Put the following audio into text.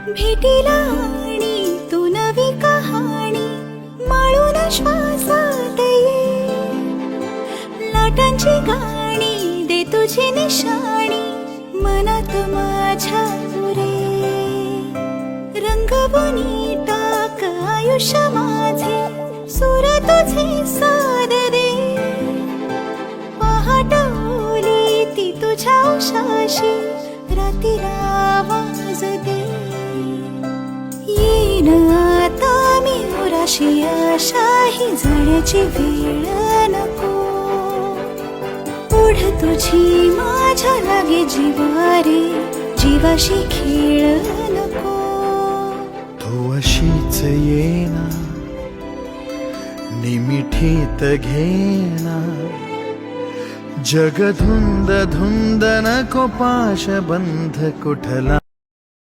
भेटीला आणि तू नवी कहाणी माळून श्वासात ये. लाटांची गाणी दे तुझी निशाणी मनात माझ्या पुरे. रंगवणी टाक आयुष्य माझे सूर तुझे साद दे. पहाट ओली ती तुझ्या उशाशी रातीला आवाज दे. येईन आता मी उराशी आशाही जाण्याची वेळ नको. ओढ तुझी माझ्या लागे जिवारे जीवाशी खेळ नको. तू अशीच येना निमिठीत घेना. जग धुंद धुंद नको पाश बंध कुठला